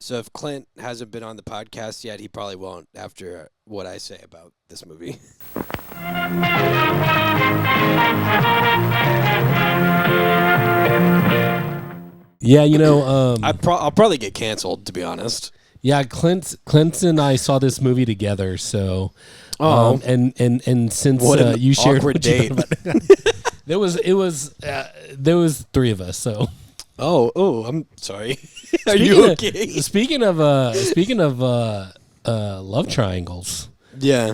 So if Clint hasn't been on the podcast yet, he probably won't after what I say about this movie. Yeah, I'll probably get canceled, to be honest. yeah, Clint and I saw this movie together, so and since What an you shared awkward what you thought date. about it, there was three of us, so Oh, I'm sorry. Are you okay? Speaking of love triangles. Yeah.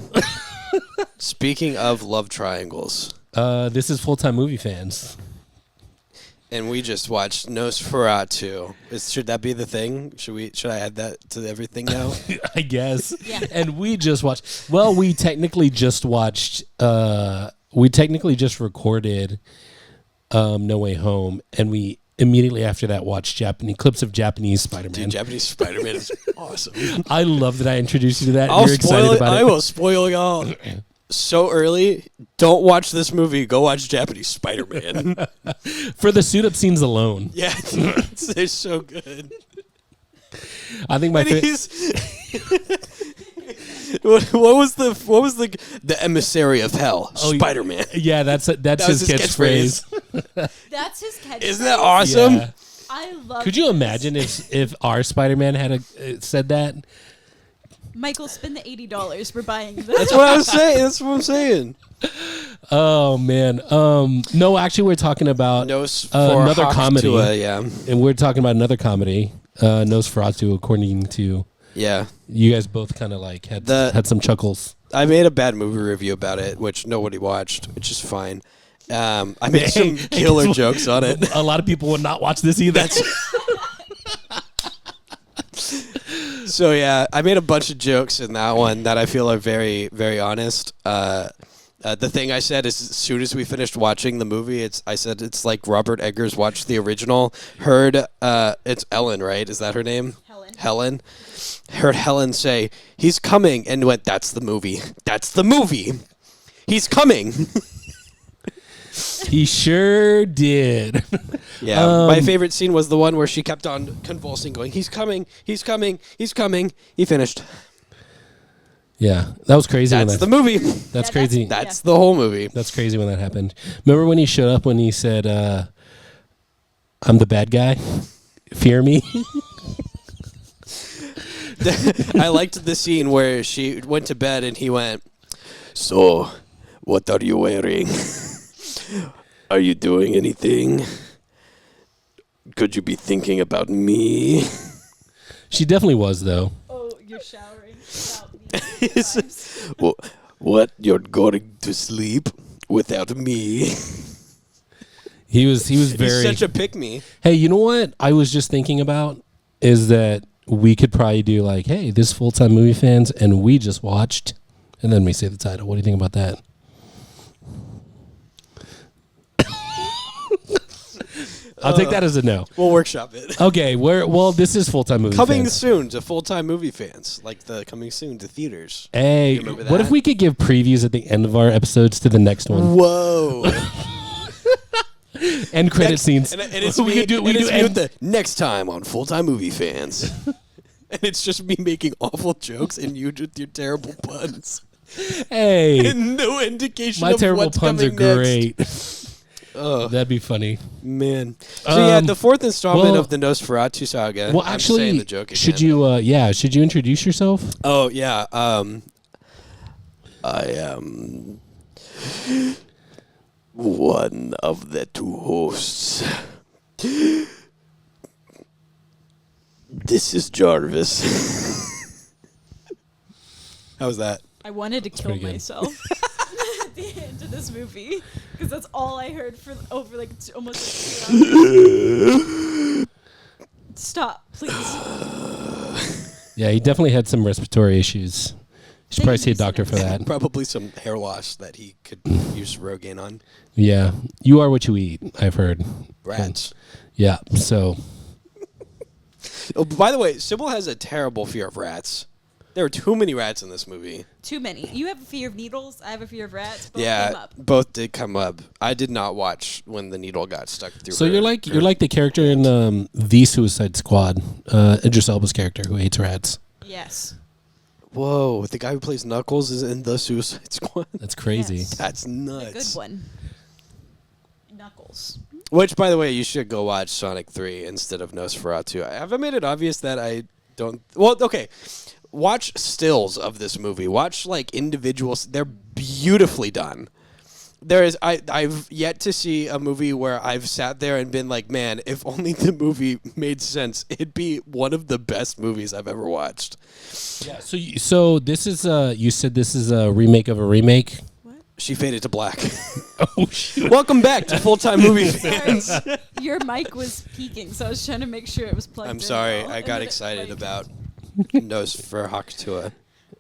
Speaking of love triangles. This is Full-Time Movie Fans. And we just watched Nosferatu. Should that be the thing? Should I add that to everything now? I guess. Yeah. And we just watched. Well, we technically just watched. We technically just recorded No Way Home, and we immediately after that watched clips of Japanese Spider-Man. Dude, Japanese Spider-Man is awesome. I love that I introduced you to that. I'll You're excited spoil it. about it. I will spoil y'all so early. Don't watch this movie. Go watch Japanese Spider-Man. For the suit-up scenes alone. Yeah, they're so good. I think my favorite. What was the emissary of hell? Spider-Man. Yeah, that's his catchphrase. That's his catchphrase. Isn't that awesome? Yeah. I love. Could you imagine if our Spider-Man had said that? Michael, spend the $80. We're buying this. That's what I was saying. That's what I'm saying. Oh man. No, actually, we're talking about another comedy. Yeah, and we're talking about another comedy, Nosferatu, according to. Yeah. You guys both kind of like had some chuckles. I made a bad movie review about it, which nobody watched, which is fine. I made some killer jokes on it. A lot of people would not watch this either. So yeah, I made a bunch of jokes in that one that I feel are very, very honest. The thing I said is, as soon as we finished watching the movie, I said it's like Robert Eggers watched the original. It's Ellen, right? Is that her name? Helen. Heard Helen say, "He's coming," and went, "That's the movie. That's the movie. He's coming." He sure did. Yeah, my favorite scene was the one where she kept on convulsing, going, "He's coming, he's coming, he's coming." He finished. Yeah, that was crazy. That's the movie. That's crazy. That's the whole movie. That's crazy when that happened. Remember when he showed up when he said, "I'm the bad guy. Fear me." I liked the scene where she went to bed and he went, "So, what are you wearing? Are you doing anything? Could you be thinking about me?" She definitely was, though. Oh, you're showering without me. What? You're going to sleep without me? He was very. He's such a pick-me. Hey, you know what I was just thinking about is that we could probably do like, hey, this Full-Time Movie Fans, and we just watched, and then we say the title. What do you think about that? I'll take that as a no. We'll workshop it. Okay, this is Full-Time Movie Coming Fans. soon to Full-Time Movie Fans, like the coming soon to theaters. Hey, what if we could give previews at the end of our episodes to the next one? Whoa. End credit scenes. And it's me with the next time on Full-Time Movie Fans. And it's just me making awful jokes and you with your terrible puns. Hey. And no indication my of terrible what's puns are coming great. Oh, that'd be funny. Man. So yeah, the fourth installment of the Nosferatu saga. Well, I'm actually, saying the joke again. should you introduce yourself? Oh, yeah. I am one of the two hosts. This is Jarvis. How's that? I wanted to kill myself at the end of this movie because that's all I heard for over almost 2 hours. Stop, please. Yeah, he definitely had some respiratory issues. You should probably see a doctor for that. Probably some hair loss that he could use Rogaine on. Yeah, you are what you eat, I've heard. Rats. Yeah, so. Oh, by the way, Sybil has a terrible fear of rats. There were too many rats in this movie. Too many. You have a fear of needles. I have a fear of rats. Both came Yeah, up. both did come up. I did not watch when the needle got stuck through. So you're like the character in the Suicide Squad, Idris Elba's character who hates rats. Yes. Whoa, the guy who plays Knuckles is in the Suicide Squad. That's crazy. Yes. That's A nuts. good one. Knuckles. Which, by the way, you should go watch Sonic 3 instead of Nosferatu. Have I made it obvious that I don't... Well, okay. Watch stills of this movie. Watch, like, individuals. They're beautifully done. I've yet to see a movie where I've sat there and been like, man, if only the movie made sense, it'd be one of the best movies I've ever watched. Yeah. So this is you said this is a remake of a remake. She faded to black. Oh shit. Welcome back to Full-Time Movie Fans. Sorry, your mic was peaking, so I was trying to make sure it was plugged in. I'm sorry. well, I and got then it, excited like- about Nosferatu.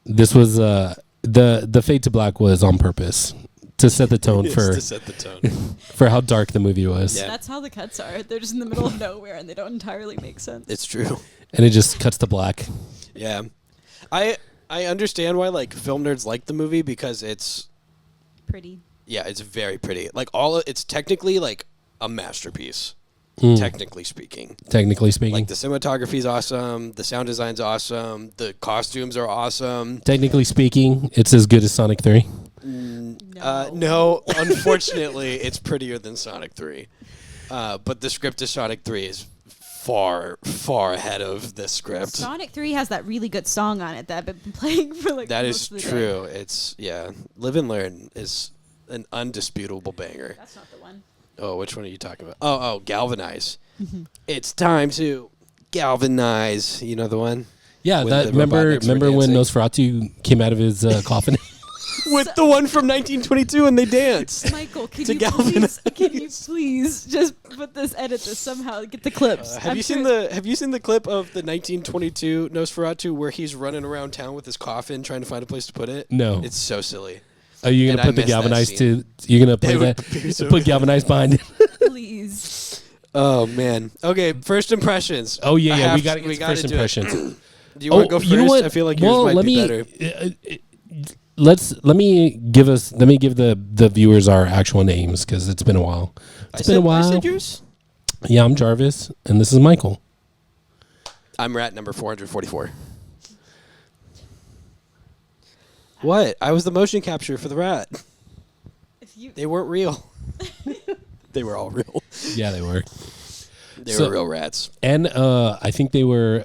This was the fade to black was on purpose to set the tone To set the tone. for how dark the movie was. Yeah. That's how the cuts are. They're just in the middle of nowhere, and they don't entirely make sense. It's true. And it just cuts to black. Yeah. I understand why like film nerds like the movie because it's Pretty. it's very pretty. Like it's technically like a masterpiece. Technically speaking. Technically speaking. Like the cinematography is awesome, the sound design's awesome, the costumes are awesome. Technically speaking, it's as good as Sonic 3. No, unfortunately, it's prettier than Sonic 3. But the script of Sonic 3 is far, far ahead of the script. Sonic 3 has that really good song on it that I've been playing for like That most is of the day. true. It's, Live and Learn is an undisputable banger. That's not the one. Oh, which one are you talking about? Oh, Galvanize. It's time to galvanize. You know the one? Yeah, When that the robot nerds were remember when dancing. Nosferatu came out of his coffin? With the one from 1922 and they danced. Michael, can To you galvanize. please just edit this somehow? Get the clips. Have you seen the clip of the 1922 Nosferatu where he's running around town with his coffin trying to find a place to put it? No. It's so silly. Are you And gonna I put the missed that galvanized scene. to? You're gonna play That that? would be so Put good. galvanized behind it. Please. Oh man. Okay, first impressions. Oh yeah, I yeah. have We gotta get to first do it. impressions. Do you want to go first? You know what? I feel like well, yours might let be me, better. let me give the viewers our actual names because it's been a while. It's been a while. I said yours. Yeah, I'm Jarvis, and this is Michael. I'm rat number 444. What? I was the motion capture for the rat. If you They weren't real. They were all real. Yeah, they were. They So- were real rats. And I think they were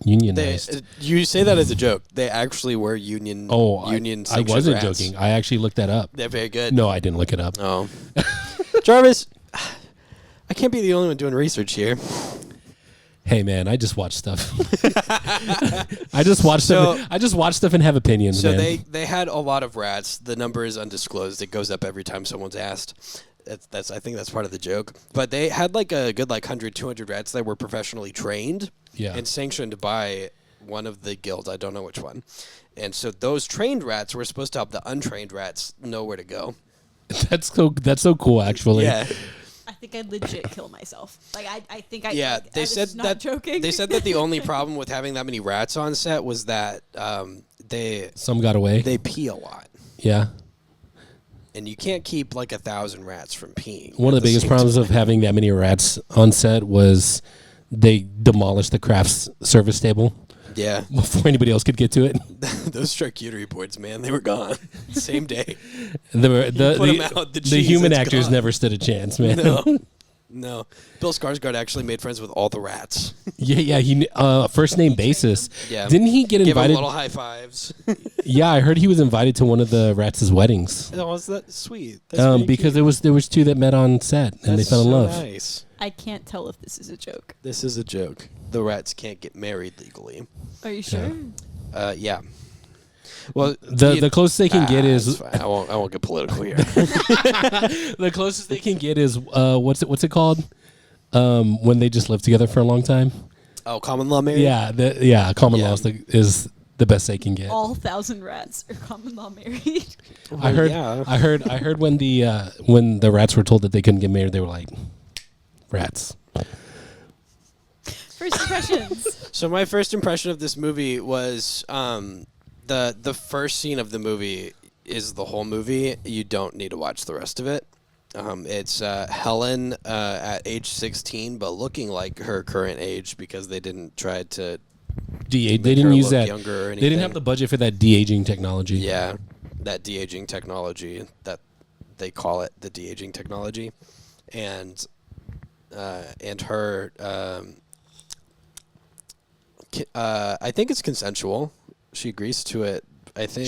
unionized. You say that as a joke. They actually were union. Oh, union. I sanctioned wasn't rats. joking. I actually looked that up. They're very good. No, I didn't look it up. Oh. Jarvis, I can't be the only one doing research here. Hey man, I just watch stuff. I just watch stuff. I just watch stuff and have opinions. So man. they had a lot of rats. The number is undisclosed. It goes up every time someone's asked. That's I think that's part of the joke. But they had like a good 100, 200 rats that were professionally trained Yeah. and sanctioned by one of the guilds. I don't know which one. And so those trained rats were supposed to help the untrained rats know where to go. That's so cool actually. Yeah. I think I'd legit kill myself. Like I think I. Yeah, like, they this said is not that. Joking. They said that the only problem with having that many rats on set was that they Some got away. pee a lot, Yeah. and you can't keep like 1,000 rats from peeing. One of at the biggest same problems time. of having that many rats on set was they demolished the craft service table Yeah, before anybody else could get to it. those charcuterie boards, man, they were gone same day. The put 'em out, the cheese, human it's actors gone. never stood a chance, man. No, Bill Skarsgård actually made friends with all the rats. Yeah. He first name basis. Yeah. Didn't he get Give them invited? little high fives. Yeah, I heard he was invited to one of the rats' weddings. Oh, is that sweet? That's very Because cute. there was two that met on set and That's they fell in so love. Nice. I can't tell if this is a joke. This is a joke. The rats can't get married legally. Are you sure? Yeah. Well, The closest they can get it's is fine. I won't get political here. the closest they can get is what's it called? When they just live together for a long time. Oh, common law marriage. Yeah, common Yeah. law is the best they can get. All 1,000 rats are common law married. I heard Yeah. I heard when the rats were told that they couldn't get married, they were like, rats. First impressions. So my first impression of this movie was the first scene of the movie is the whole movie. You don't need to watch the rest of it. It's Helen at age 16, but looking like her current age because they didn't try to. They make didn't her use look that. younger or They didn't have anything. the budget for that de-aging technology. Yeah, that de-aging technology that they call it, the de-aging technology, and her. I think it's consensual. She agrees to it. I think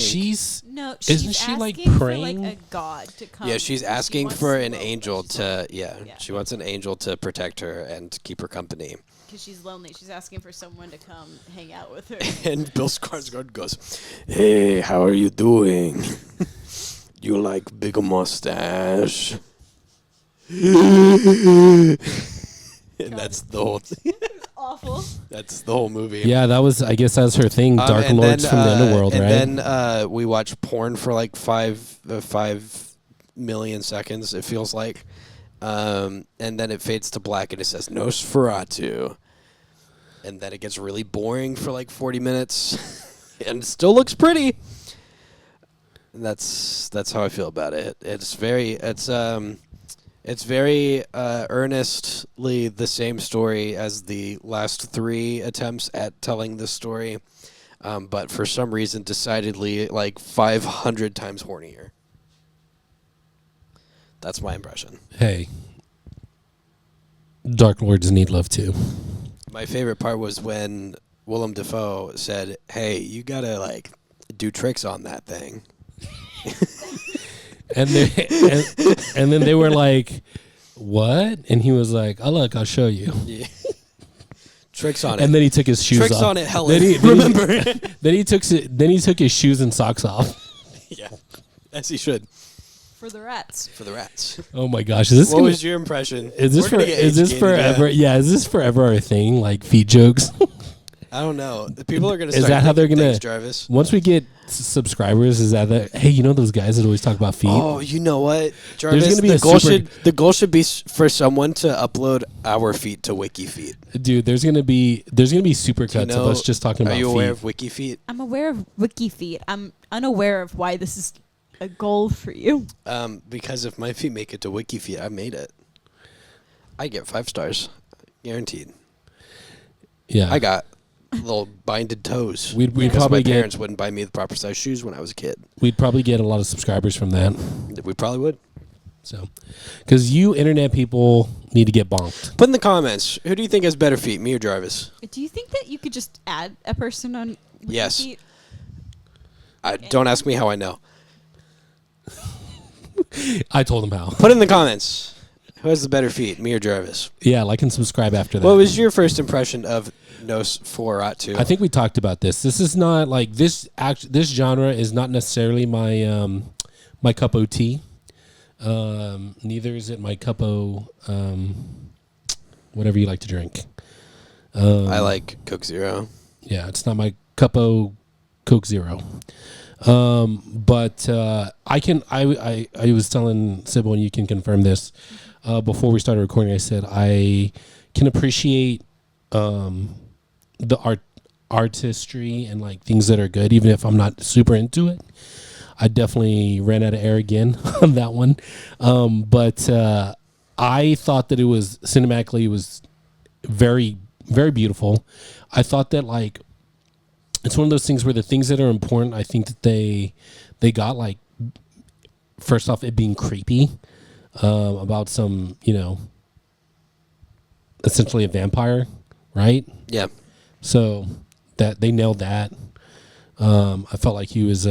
No, Isn't she's she, like, asking praying? for like a god to come. Yeah, she's because she asking wants for to an know that angel she's to lonely. yeah. She wants an angel to protect her and keep her company. Because she's lonely. She's asking for someone to come hang out with her. And Bill Skarsgård goes, "Hey, how are you doing? You like big mustache?" And that's the whole. Awful. That's the whole movie. Yeah, I guess that's her thing. Dark and Lords then, from the underworld, and right? then we watch porn for like 5 million seconds. It feels like, and then it fades to black and it says Nosferatu, and then it gets really boring for like 40 minutes, and it still looks pretty. And that's how I feel about it. It's very earnestly the same story as the last 3 attempts at telling this story, but for some reason decidedly like 500 times hornier. That's my impression. Hey, Dark Lords need love too. My favorite part was when Willem Dafoe said, "Hey, you gotta like do tricks on that thing." And and then they were like, "What?" And he was like, "Oh look, I'll show you." Yeah. Tricks on it. And then he took his shoes Tricks off. on it, Helen. Remember? Then he took his shoes and socks off. Yeah, as he should For the rats. for the rats. Oh my gosh! Is this What gonna, was your impression? is this We're gonna get forever? age-gated, Yeah, is this forever our thing? Like feet jokes? I don't know. The people are gonna. Is Start that how they're thinking gonna? things, Jarvis? Once we get subscribers, is that hey, you know those guys that always talk about feet? Oh, you know what, Jarvis? gonna be the a goal super- the goal should be for someone to upload our feet to WikiFeet. Dude, there's gonna be supercuts of us just talking about Are you feet. aware of WikiFeet? I'm aware of WikiFeet. I'm unaware of why this is a goal for you. Because if my feet make it to WikiFeet, I made it. I get 5 stars, guaranteed. Yeah, I got little binded toes. We'd because probably my get- parents wouldn't buy me the proper size shoes when I was a kid. we'd probably get a lot of subscribers from that. We probably would. So, because you internet people need to get bonked. Put in the comments, who do you think has better feet, me or Jarvis? Do you think that you could just add a person on Yes. WikiFeet? Don't ask me how I know. I told him how. Put in the comments, who has the better feet, me or Jarvis? Yeah, like and subscribe after that. What was your first impression of Nosferatu? I think we talked about this. This is not like this. This genre is not necessarily my my cup of tea. Neither is it my cup of whatever you like to drink. I like Coke Zero. Yeah, it's not my cup of Coke Zero. But I was telling Sybil, and you can confirm this, before we started recording, I said I can appreciate the artistry and like things that are good, even if I'm not super into it. I definitely ran out of air again on that one. But I thought that it was cinematically, it was very, very beautiful. I thought that like, it's one of those things where the things that are important, I think that they got like, first off, it being creepy, about some, essentially a vampire, right? Yeah. So that they nailed that. I felt like he was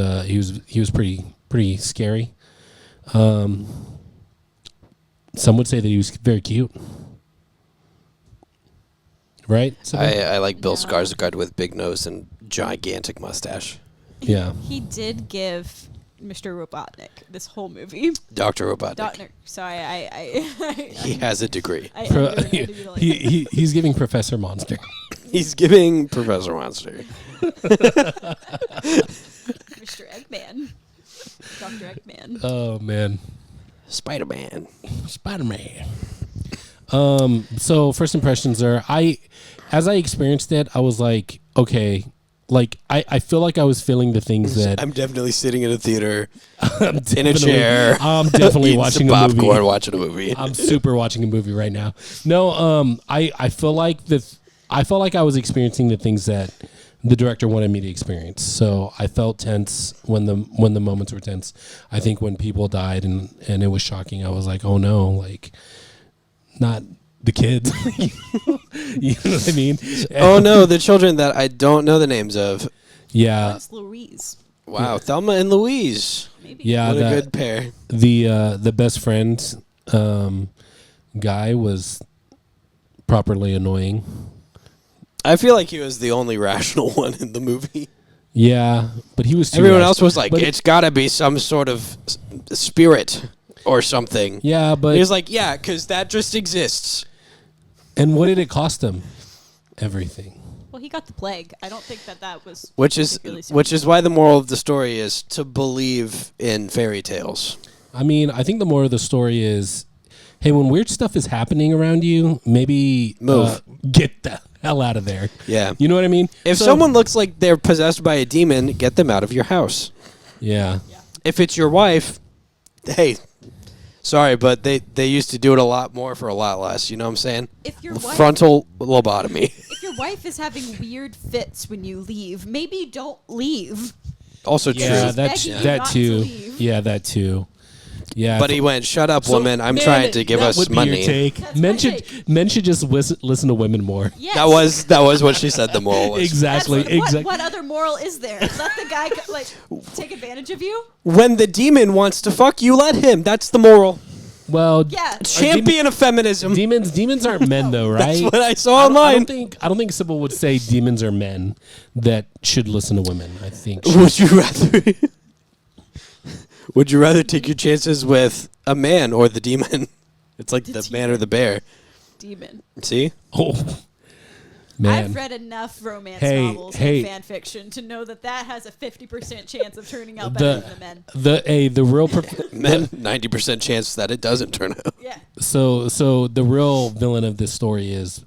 pretty scary. Some would say that he was very cute, right? I like Bill No. Skarsgård with big nose and gigantic mustache. Yeah. He did give Mr. Robotnik this whole movie. Dr. Robotnik. Dotner. So He has a degree. I really like that. He's giving Professor Monster. He's giving Professor Monster. Mr. Eggman. Dr. Eggman. Oh man, Spider-Man. Spider-Man. So first impressions are as I experienced it, I was like, okay, like I feel like I was feeling the things that I'm definitely sitting in a theater I'm in a chair. I'm definitely eating watching some a movie. popcorn, watching a movie. I'm super watching a movie right now. No, I feel like I felt like I was experiencing the things that the director wanted me to experience. So I felt tense when the moments were tense. I think when people died and it was shocking, I was like, oh no, like not the kids. You know what I mean? Oh no, the children that I don't know the names of. Yeah. One's Louise. Wow, Thelma and Louise. Maybe. Yeah. What a good pair. The best friend guy was properly annoying. I feel like he was the only rational one in the movie. Yeah, but he was too Everyone rash- else was like, but it's got to be some sort of spirit or something. Yeah, but He was like, yeah, because that just exists. and what did it cost him? Everything. Well, he got the plague. I don't think that was Which is particularly why the moral of the story is to believe in fairy tales. I mean, I think the moral of the story is, hey, when weird stuff is happening around you, maybe Move. Get the hell out of there. Yeah. You know what I mean? If So- someone looks like they're possessed by a demon, get them out of your house. yeah. If it's your wife, hey, sorry, but they used to do it a lot more for a lot less. You know what I'm saying? If your wife, Frontal lobotomy. if your wife is having weird fits when you leave, maybe don't leave. Also true. Yeah, She's that's begging you that not to too. leave. Yeah, that too. Yeah. But he went, shut up, So, woman. I'm man, trying to give that us would be money. Your take. That's Men my should take. men should just listen to women more. Yes. That was what she said the moral was. Exactly. That's what, Exactly. what other moral is there? Let the guy take advantage of you? When the demon wants to fuck you, let him. That's the moral. Well, Yeah. Champion of feminism. demons aren't men though, right? That's what I saw I online. don't think Sybil would say demons are men that should listen to women. I think Would you rather? Would you rather take your chances with a man or the demon? It's like the man or the bear. Demon. See? oh man. I've read enough romance Hey, novels hey. and fan fiction to know that has a 50% chance of turning out better than the men. the real Men, 90% chance that it doesn't turn out. Yeah. so the real villain of this story is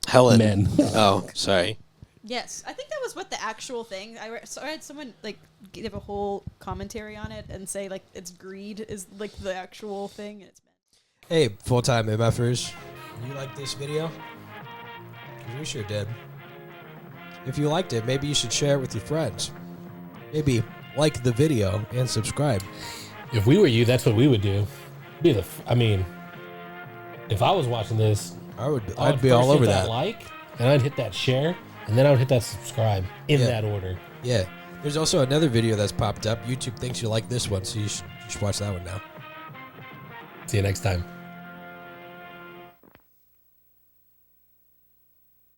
Helen. men. Oh, sorry. Yes, I think that was what the actual thing. I had someone like give a whole commentary on it and say like it's greed is like the actual thing. And it's men. Hey, full-time MFers. You like this video? 'Cause we sure did. If you liked it, maybe you should share it with your friends. Maybe like the video and subscribe. If we were you, that's what we would do. I mean, if I was watching this, I'd be all over that. Like, and I'd hit that share, and then I would hit that subscribe in that order. Yeah. There's also another video that's popped up. YouTube thinks you like this one, so you should watch that one now. See you next time.